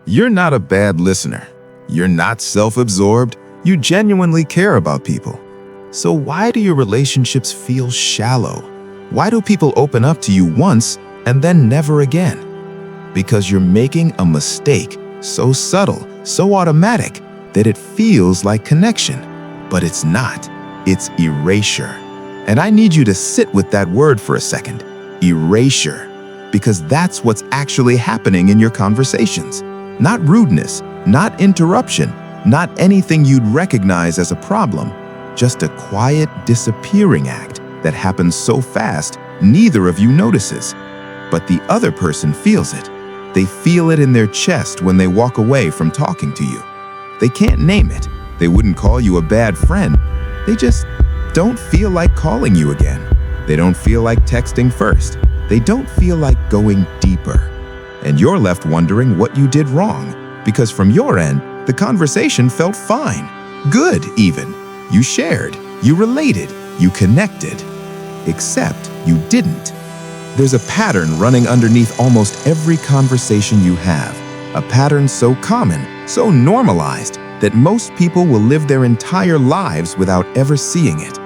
You're not a bad listener. You're not self-absorbed. You genuinely care about people. So why do your relationships feel shallow? Why do people open up to you once and then never again? Because you're making a mistake so subtle, so automatic, that it feels like connection. But it's not. It's erasure. And I need you to sit with that word for a second. Erasure. Because that's what's actually happening in your conversations. Not rudeness, not interruption, not anything you'd recognize as a problem. Just a quiet disappearing act that happens so fast, neither of you notices. But the other person feels it. They feel it in their chest when they walk away from talking to you. They can't name it. They wouldn't call you a bad friend. They just don't feel like calling you again. They don't feel like texting first. They don't feel like going deeper. And you're left wondering what you did wrong, because from your end, the conversation felt fine. Good, even. You shared, you related, you connected. Except you didn't. There's a pattern running underneath almost every conversation you have. A pattern so common, so normalized, that most people will live their entire lives without ever seeing it.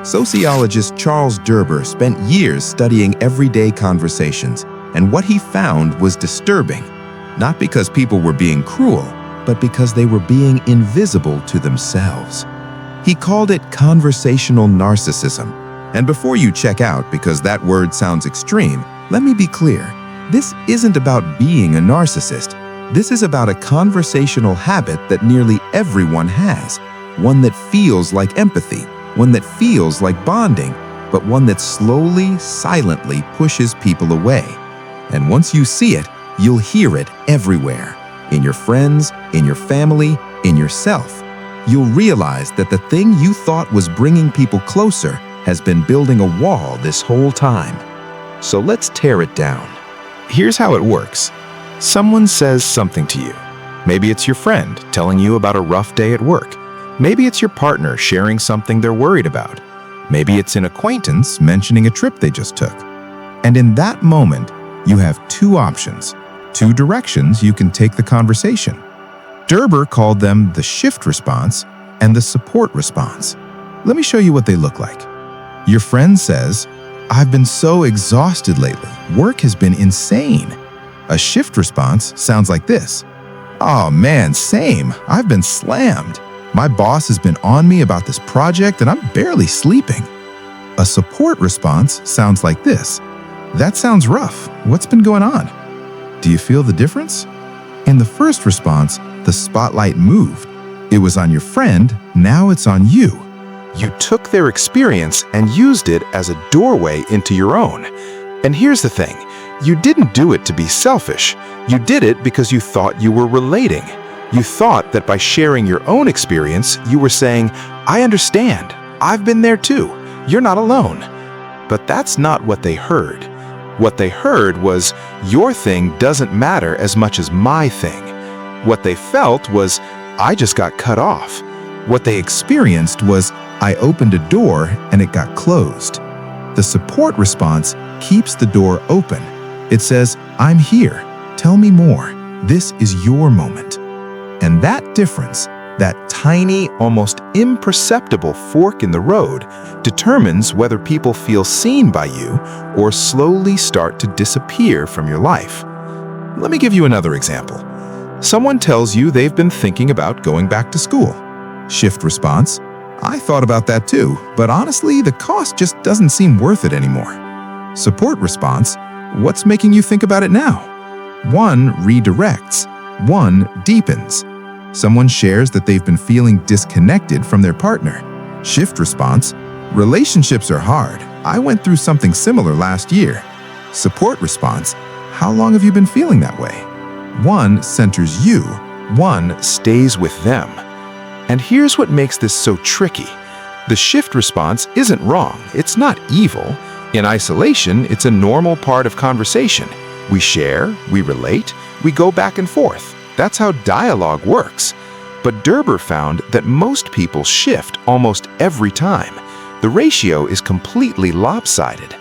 Sociologist Charles Derber spent years studying everyday conversations, and what he found was disturbing. Not because people were being cruel, but because they were being invisible to themselves. He called it conversational narcissism. And before you check out because that word sounds extreme, let me be clear. This isn't about being a narcissist. This is about a conversational habit that nearly everyone has. One that feels like empathy, one that feels like bonding, but one that slowly, silently pushes people away. And once you see it, you'll hear it everywhere. In your friends, in your family, in yourself. You'll realize that the thing you thought was bringing people closer has been building a wall this whole time. So let's tear it down. Here's how it works. Someone says something to you. Maybe it's your friend telling you about a rough day at work. Maybe it's your partner sharing something they're worried about. Maybe it's an acquaintance mentioning a trip they just took. And in that moment, you have two options, two directions you can take the conversation. Derber called them the shift response and the support response. Let me show you what they look like. Your friend says, "I've been so exhausted lately. Work has been insane." A shift response sounds like this. "Oh man, same. I've been slammed. My boss has been on me about this project and I'm barely sleeping." A support response sounds like this. "That sounds rough. What's been going on?" Do you feel the difference? In the first response, the spotlight moved. It was on your friend, now it's on you. You took their experience and used it as a doorway into your own. And here's the thing, you didn't do it to be selfish. You did it because you thought you were relating. You thought that by sharing your own experience, you were saying, "I understand. I've been there too. You're not alone." But that's not what they heard. What they heard was, "Your thing doesn't matter as much as my thing." What they felt was, "I just got cut off." What they experienced was, "I opened a door and it got closed." The support response keeps the door open. It says, "I'm here. Tell me more. This is your moment." And that difference, that tiny, almost imperceptible fork in the road, determines whether people feel seen by you or slowly start to disappear from your life. Let me give you another example. Someone tells you they've been thinking about going back to school. Shift response, "I thought about that too, but honestly, the cost just doesn't seem worth it anymore." Support response, "What's making you think about it now?" One redirects, one deepens. Someone shares that they've been feeling disconnected from their partner. Shift response, "Relationships are hard. I went through something similar last year." Support response, "How long have you been feeling that way?" One centers you, one stays with them. And here's what makes this so tricky. The shift response isn't wrong. It's not evil. In isolation, it's a normal part of conversation. We share, we relate, we go back and forth. That's how dialogue works. But Derber found that most people shift almost every time. The ratio is completely lopsided.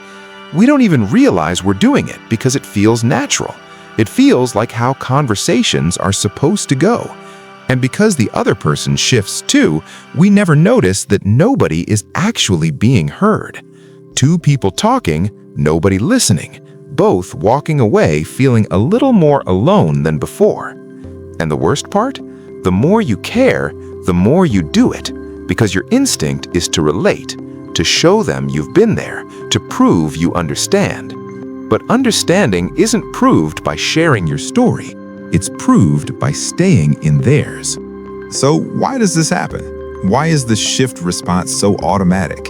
We don't even realize we're doing it because it feels natural. It feels like how conversations are supposed to go. And because the other person shifts too, we never notice that nobody is actually being heard. Two people talking, nobody listening, both walking away feeling a little more alone than before. And the worst part? The more you care, the more you do it, because your instinct is to relate, to show them you've been there, to prove you understand. But understanding isn't proved by sharing your story. It's proved by staying in theirs. So why does this happen? Why is the shift response so automatic?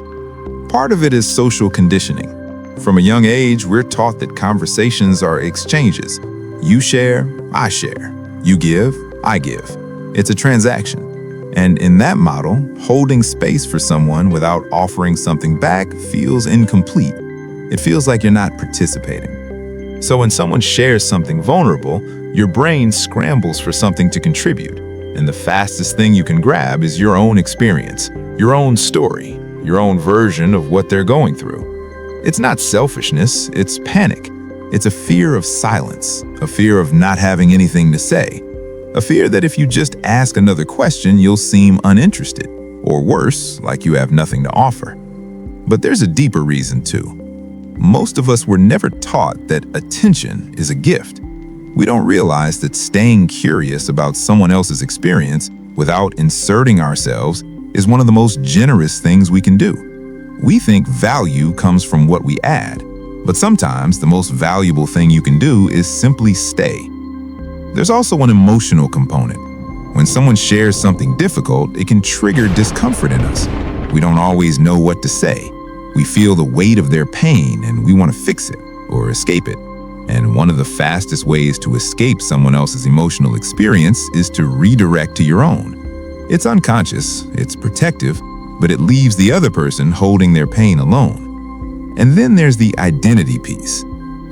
Part of it is social conditioning. From a young age, we're taught that conversations are exchanges. You share, I share. You give, I give. It's a transaction. And in that model, holding space for someone without offering something back feels incomplete. It feels like you're not participating. So when someone shares something vulnerable, your brain scrambles for something to contribute. And the fastest thing you can grab is your own experience, your own story, your own version of what they're going through. It's not selfishness, it's panic. It's a fear of silence, a fear of not having anything to say, a fear that if you just ask another question, you'll seem uninterested, or worse, like you have nothing to offer. But there's a deeper reason too. Most of us were never taught that attention is a gift. We don't realize that staying curious about someone else's experience without inserting ourselves is one of the most generous things we can do. We think value comes from what we add, but sometimes the most valuable thing you can do is simply stay. There's also an emotional component. When someone shares something difficult, it can trigger discomfort in us. We don't always know what to say. We feel the weight of their pain and we want to fix it or escape it. And one of the fastest ways to escape someone else's emotional experience is to redirect to your own. It's unconscious, it's protective, but it leaves the other person holding their pain alone. And then there's the identity piece.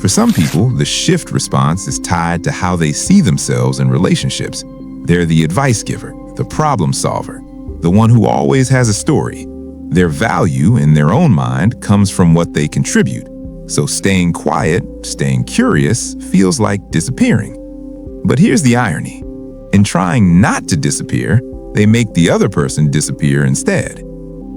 For some people, the shift response is tied to how they see themselves in relationships. They're the advice giver, the problem solver, the one who always has a story. Their value in their own mind comes from what they contribute. So staying quiet, staying curious, feels like disappearing. But here's the irony. In trying not to disappear, they make the other person disappear instead.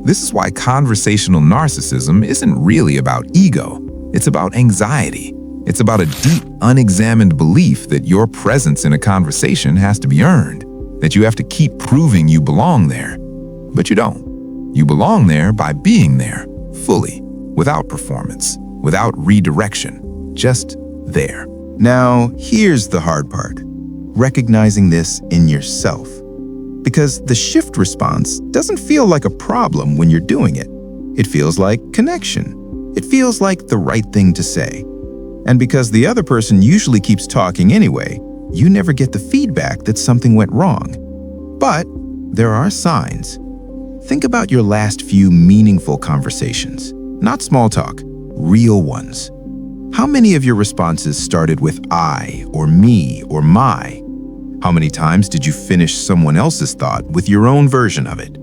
This is why conversational narcissism isn't really about ego. It's about anxiety. It's about a deep, unexamined belief that your presence in a conversation has to be earned, that you have to keep proving you belong there. But you don't. You belong there by being there, fully, without performance, without redirection, just there. Now, here's the hard part. Recognizing this in yourself. Because the shift response doesn't feel like a problem when you're doing it. It feels like connection. It feels like the right thing to say. And because the other person usually keeps talking anyway, you never get the feedback that something went wrong. But there are signs. Think about your last few meaningful conversations. Not small talk, real ones. How many of your responses started with I or me or my? How many times did you finish someone else's thought with your own version of it?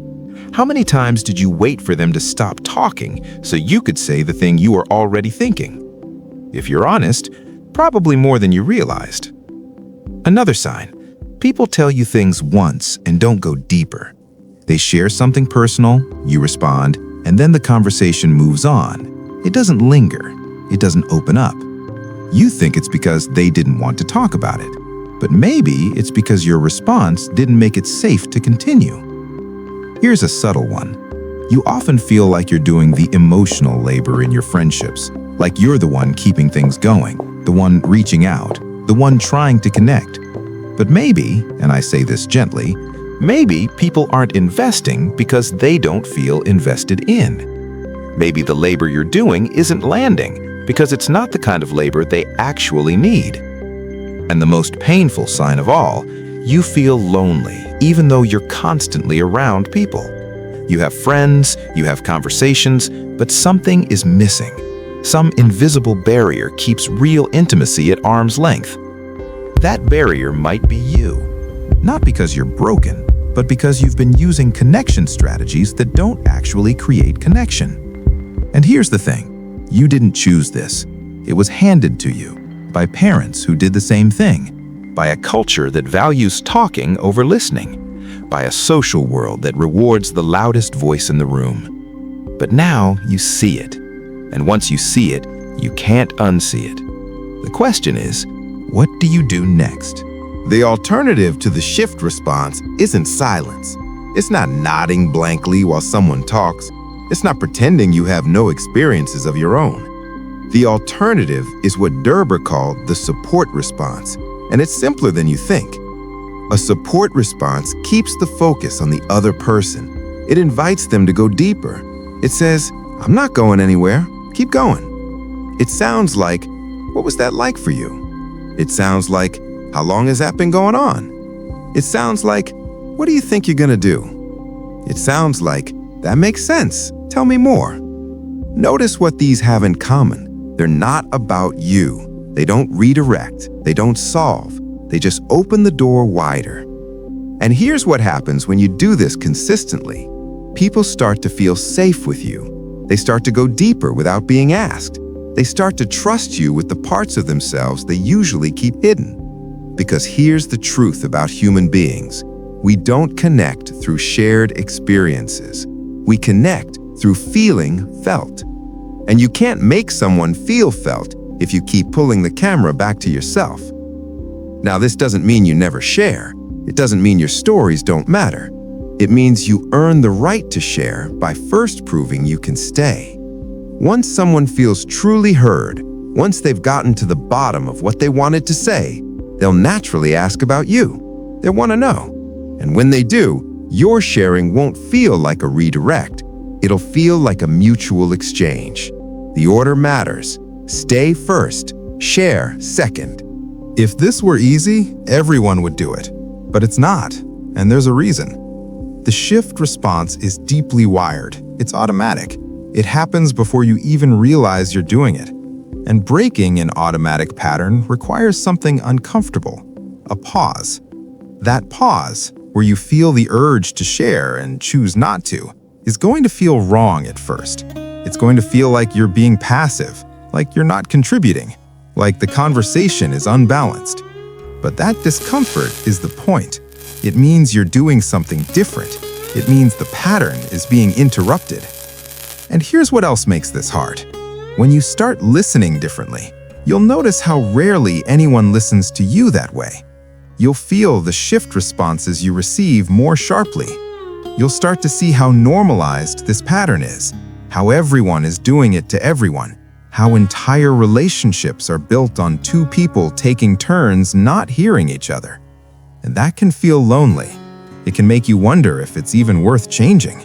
How many times did you wait for them to stop talking so you could say the thing you were already thinking? If you're honest, probably more than you realized. Another sign. People tell you things once and don't go deeper. They share something personal, you respond, and then the conversation moves on. It doesn't linger. It doesn't open up. You think it's because they didn't want to talk about it. But maybe it's because your response didn't make it safe to continue. Here's a subtle one. You often feel like you're doing the emotional labor in your friendships, like you're the one keeping things going, the one reaching out, the one trying to connect. But maybe, and I say this gently, maybe people aren't investing because they don't feel invested in. Maybe the labor you're doing isn't landing because it's not the kind of labor they actually need. And the most painful sign of all, you feel lonely, even though you're constantly around people. You have friends, you have conversations, but something is missing. Some invisible barrier keeps real intimacy at arm's length. That barrier might be you. Not because you're broken, but because you've been using connection strategies that don't actually create connection. And here's the thing. You didn't choose this. It was handed to you. by parents who did the same thing, by a culture that values talking over listening, by a social world that rewards the loudest voice in the room. But now you see it, and once you see it, you can't unsee it. The question is, what do you do next? The alternative to the shift response isn't silence. It's not nodding blankly while someone talks. It's not pretending you have no experiences of your own. The alternative is what Derber called the support response, and it's simpler than you think. A support response keeps the focus on the other person. It invites them to go deeper. It says, "I'm not going anywhere. Keep going." It sounds like, "What was that like for you?" It sounds like, "How long has that been going on?" It sounds like, "What do you think you're gonna do?" It sounds like, "That makes sense. Tell me more." Notice what these have in common. They're not about you. They don't redirect. They don't solve. They just open the door wider. And here's what happens when you do this consistently. People start to feel safe with you. They start to go deeper without being asked. They start to trust you with the parts of themselves they usually keep hidden. Because here's the truth about human beings. We don't connect through shared experiences. We connect through feeling felt. And you can't make someone feel felt if you keep pulling the camera back to yourself. Now, this doesn't mean you never share. It doesn't mean your stories don't matter. It means you earn the right to share by first proving you can stay. Once someone feels truly heard, once they've gotten to the bottom of what they wanted to say, they'll naturally ask about you. They'll want to know. And when they do, your sharing won't feel like a redirect. It'll feel like a mutual exchange. The order matters. Stay first, share second. If this were easy, everyone would do it. But it's not, and there's a reason. The shift response is deeply wired. It's automatic. It happens before you even realize you're doing it. And breaking an automatic pattern requires something uncomfortable, a pause. That pause, where you feel the urge to share and choose not to, is going to feel wrong at first. It's going to feel like you're being passive, like you're not contributing, like the conversation is unbalanced. But that discomfort is the point. It means you're doing something different. It means the pattern is being interrupted. And here's what else makes this hard. When you start listening differently, you'll notice how rarely anyone listens to you that way. You'll feel the shift responses you receive more sharply. You'll start to see how normalized this pattern is, how everyone is doing it to everyone, how entire relationships are built on two people taking turns not hearing each other. And that can feel lonely. It can make you wonder if it's even worth changing.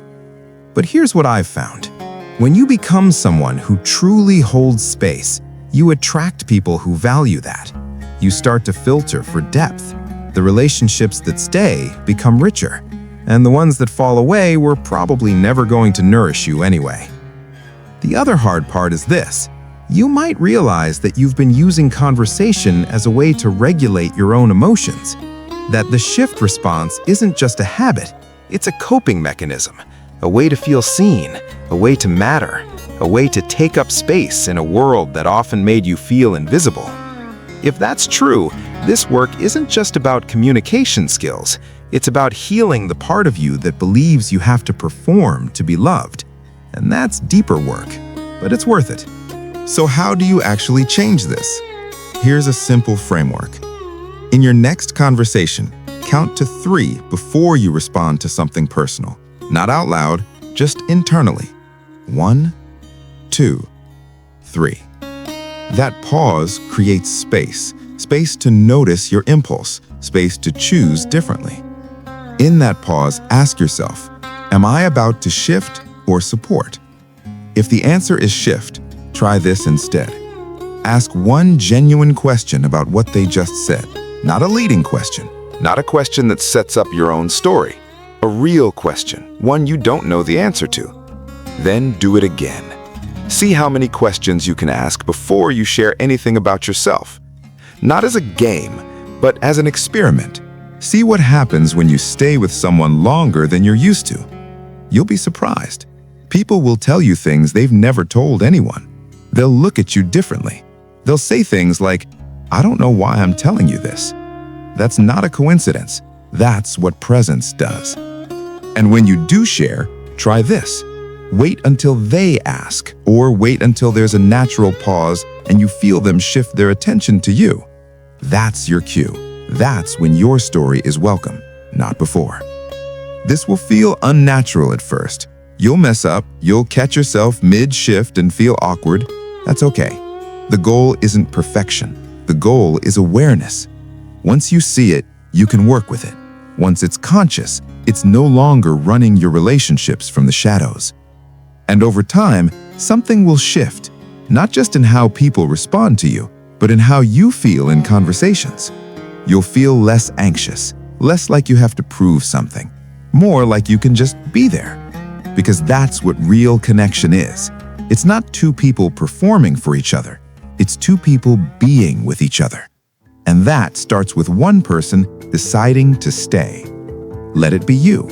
But here's what I've found. When you become someone who truly holds space, you attract people who value that. You start to filter for depth. The relationships that stay become richer, and the ones that fall away were probably never going to nourish you anyway. The other hard part is this. You might realize that you've been using conversation as a way to regulate your own emotions, that the shift response isn't just a habit, it's a coping mechanism, a way to feel seen, a way to matter, a way to take up space in a world that often made you feel invisible. If that's true, this work isn't just about communication skills. It's about healing the part of you that believes you have to perform to be loved. And that's deeper work, but it's worth it. So how do you actually change this? Here's a simple framework. In your next conversation, count to 3 before you respond to something personal. Not out loud, just internally. 1, 2, 3. That pause creates space to notice your impulse, space to choose differently. In that pause, ask yourself, am I about to shift or support? If the answer is shift, try this instead. Ask one genuine question about what they just said, not a leading question, not a question that sets up your own story, a real question, one you don't know the answer to. Then do it again. See how many questions you can ask before you share anything about yourself. Not as a game, but as an experiment. See what happens when you stay with someone longer than you're used to. You'll be surprised. People will tell you things they've never told anyone. They'll look at you differently. They'll say things like, I don't know why I'm telling you this. That's not a coincidence. That's what presence does. And when you do share, try this. Wait until they ask, or wait until there's a natural pause and you feel them shift their attention to you. That's your cue. That's when your story is welcome, not before. This will feel unnatural at first. You'll mess up, you'll catch yourself mid-shift and feel awkward. That's okay. The goal isn't perfection. The goal is awareness. Once you see it, you can work with it. Once it's conscious, it's no longer running your relationships from the shadows. And over time, something will shift, not just in how people respond to you, but in how you feel in conversations. You'll feel less anxious, less like you have to prove something, more like you can just be there. Because that's what real connection is. It's not two people performing for each other. It's two people being with each other. And that starts with one person deciding to stay. Let it be you.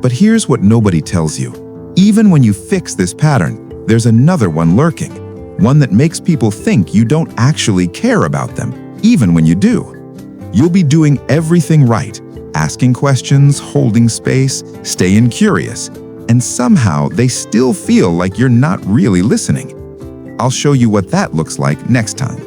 But here's what nobody tells you. Even when you fix this pattern, there's another one lurking. One that makes people think you don't actually care about them, even when you do. You'll be doing everything right, asking questions, holding space, staying curious, and somehow they still feel like you're not really listening. I'll show you what that looks like next time.